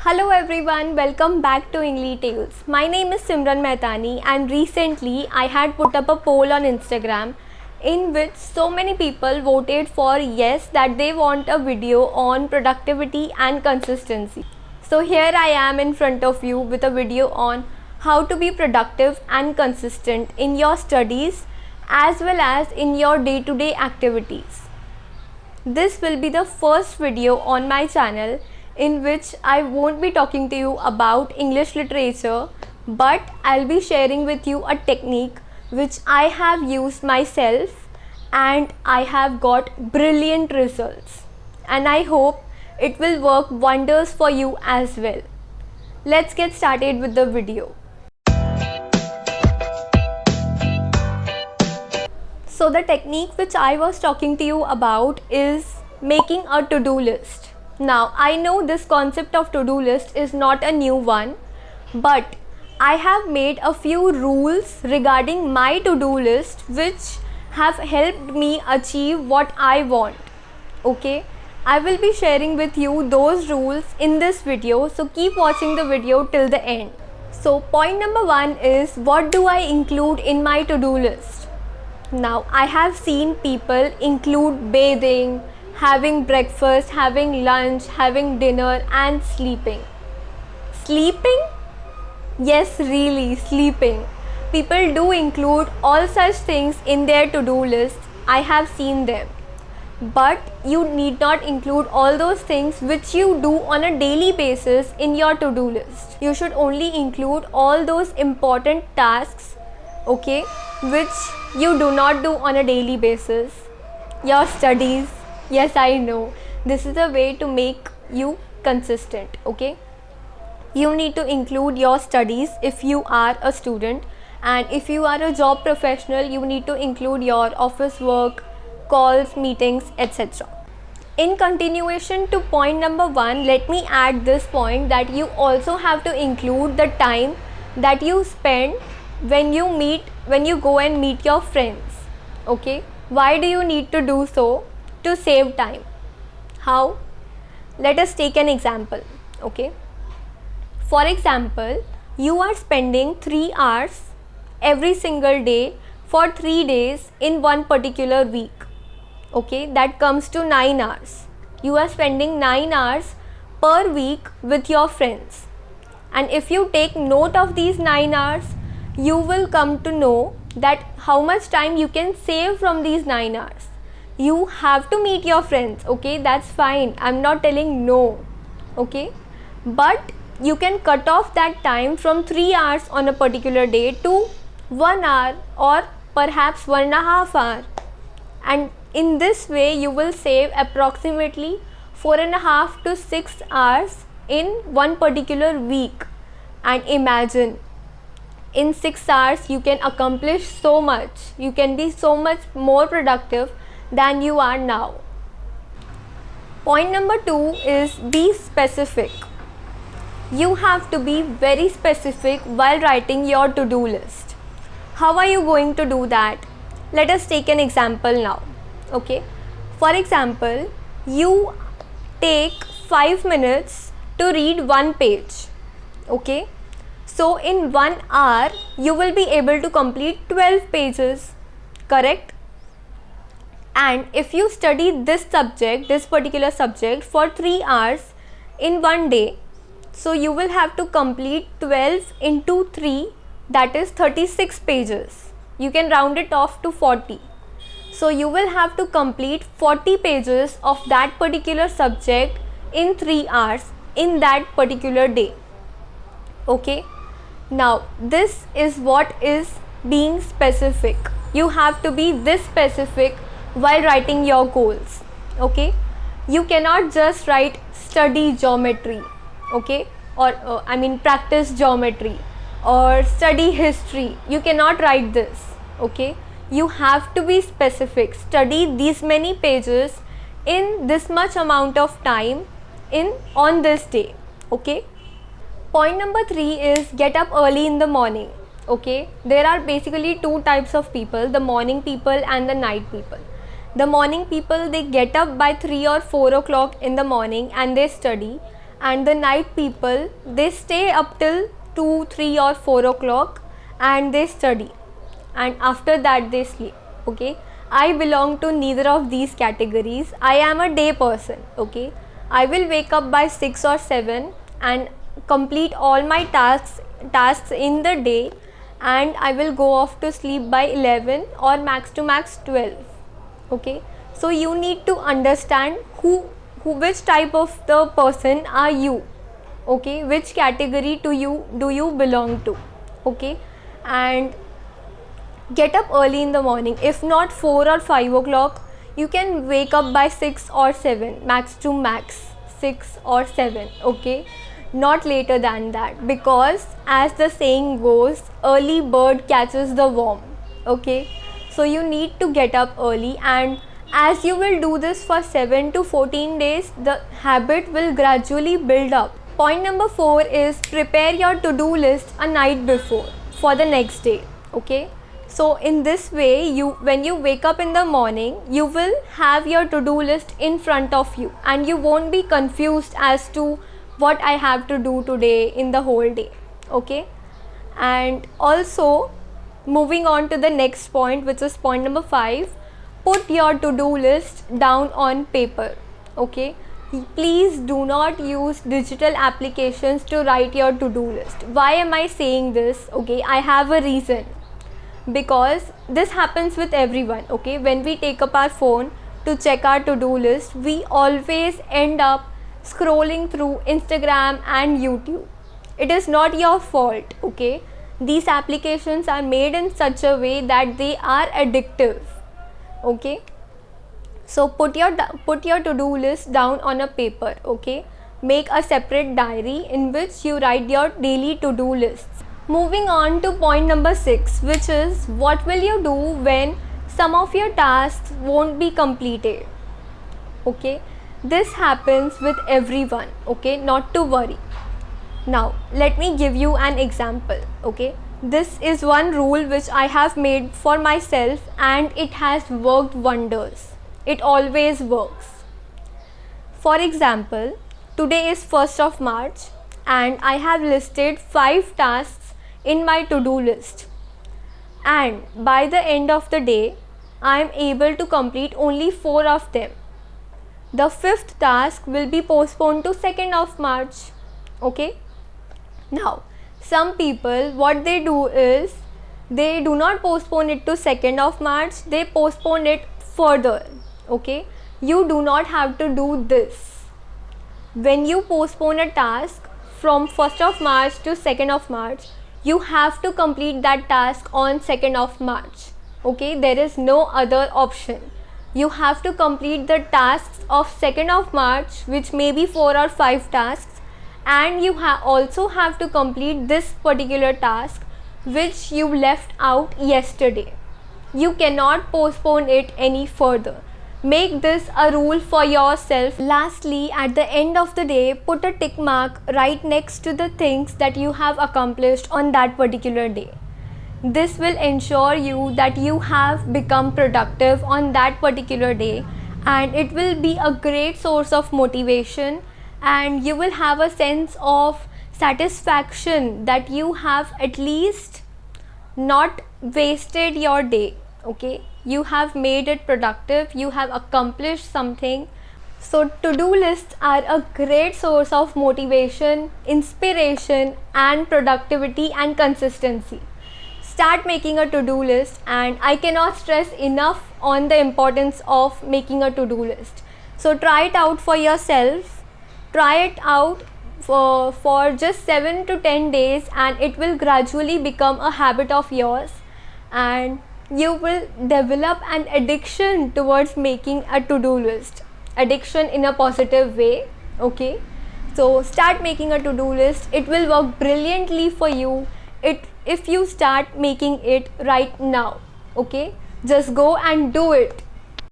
Hello everyone, welcome back to English Tales. My name is Simran Mehtani and recently I had put up a poll on Instagram in which so many people voted for yes, that they want a video on productivity and consistency. So here I am in front of you with a video on how to be productive and consistent in your studies as well as in your day-to-day activities. This will be the first video on my channel in which I won't be talking to you about English literature, but I'll be sharing with you a technique which I have used myself and I have got brilliant results. And I hope it will work wonders for you as well. Let's get started with the video. So the technique which I was talking to you about is making a to-do list. Now I know this concept of to-do list is not a new one, but I have made a few rules regarding my to-do list which have helped me achieve what I want. Okay, I will be sharing with you those rules in this video, so keep watching the video till the end. So point number 1 is, what do I include in my to-do list? Now I have seen people include bathing, having breakfast, having lunch, having dinner and sleeping. Sleeping? Yes, really, sleeping. People do include all such things in their to-do list. I have seen them. But you need not include all those things which you do on a daily basis in your to-do list. You should only include all those important tasks, okay, which you do not do on a daily basis. Your studies. Yes, I know. This is a way to make you consistent, okay? You need to include your studies if you are a student, and if you are a job professional, you need to include your office work, calls, meetings, etc. In continuation to point number 1, let me add this point that you also have to include the time that you spend when you go and meet your friends, okay? Why do you need to do so? To save time. How? Let us take an example, okay? For example, you are spending 3 hours every single day for 3 days in one particular week, okay? That comes to 9 hours. You are spending 9 hours per week with your friends, and if you take note of these 9 hours, you will come to know that how much time you can save from these 9 hours. You have to meet your friends, okay? That's fine. I'm not telling no, okay? But you can cut off that time from 3 hours on a particular day to 1 hour or perhaps 1.5 hours. And in this way, you will save approximately 4.5 to 6 hours in one particular week. And imagine, in 6 hours, you can accomplish so much. You can be so much more productive than you are now. Point number 2 is, be specific. You have to be very specific while writing your to-do list. How are you going to do that? Let us take an example now, okay? For example, you take 5 minutes to read one page, okay? So in 1 hour, you will be able to complete 12 pages, correct? And if you study this particular subject for 3 hours in one day, so you will have to complete 12 into 3, that is 36 pages. You can round it off to 40. So you will have to complete 40 pages of that particular subject in 3 hours in that particular day. Okay. Now this is what is being specific. You have to be this specific while writing your goals, okay? You cannot just write study geometry, okay, or practice geometry or study history. You cannot write this, okay? You have to be specific. Study these many pages in this much amount of time on this day, okay? Point number 3 is, get up early in the morning, okay? There are basically 2 types of people, the morning people and the night people. The morning people, they get up by 3 or 4 o'clock in the morning and they study, and the night people, they stay up till 2, 3 or 4 o'clock and they study, and after that they sleep. Okay, I belong to neither of these categories. I am a day person. Okay, I will wake up by 6 or 7 and complete all my tasks in the day, and I will go off to sleep by 11 or max to max 12. Okay, so you need to understand who which type of the person are you. Okay, which category do you belong to. Okay, and get up early in the morning. If not 4 or 5 o'clock, you can wake up by 6 or 7, max to max 6 or 7. Okay, not later than that, because as the saying goes, early bird catches the worm. Okay, so you need to get up early, and as you will do this for 7 to 14 days, the habit will gradually build up. Point number 4 is prepare your to-do list a night before for the next day. Okay, so in this way, when you wake up in the morning, you will have your to-do list in front of you, and you won't be confused as to what I have to do today in the whole day. Okay, and also moving on to the next point, which is point number 5, put your to-do list down on paper. Okay, please do not use digital applications to write your to-do list. Why am I saying this? Okay, I have a reason. Because this happens with everyone. Okay, when we take up our phone to check our to-do list, we always end up scrolling through Instagram and YouTube. It is not your fault. Okay, these applications are made in such a way that they are addictive. Okay, so put your to-do list down on a paper. Okay, make a separate diary in which you write your daily to-do lists. Moving on to point number 6, which is what will you do when some of your tasks won't be completed. Okay, this happens with everyone. Okay, not to worry. Now let me give you an example. Okay, this is one rule which I have made for myself, and it has worked wonders. It always works. For example, today is 1st of March and I have listed 5 tasks in my to-do list, and by the end of the day I am able to complete only 4 of them. The 5th task will be postponed to 2nd of March. Okay, now some people, what they do is they do not postpone it to 2nd of March, they postpone it further. Okay, you do not have to do this. When you postpone a task from 1st of March to 2nd of March, you have to complete that task on 2nd of March. Okay, there is no other option. You have to complete the tasks of 2nd of March, which may be 4 or 5 tasks, and you also have to complete this particular task which you left out yesterday. You cannot postpone it any further. Make this a rule for yourself. Lastly, at the end of the day, put a tick mark right next to the things that you have accomplished on that particular day. This will ensure you that you have become productive on that particular day, and it will be a great source of motivation, and you will have a sense of satisfaction that you have at least not wasted your day. Okay, you have made it productive, you have accomplished something. So to-do lists are a great source of motivation, inspiration, and productivity and consistency. Start making a to-do list, and I cannot stress enough on the importance of making a to-do list. So try it out for yourself. Try it out for just 7 to 10 days, and it will gradually become a habit of yours, and you will develop an addiction towards making a to-do list. Addiction in a positive way. Okay, so start making a to-do list. It will work brilliantly for you if you start making it right now. Okay, just go and do it.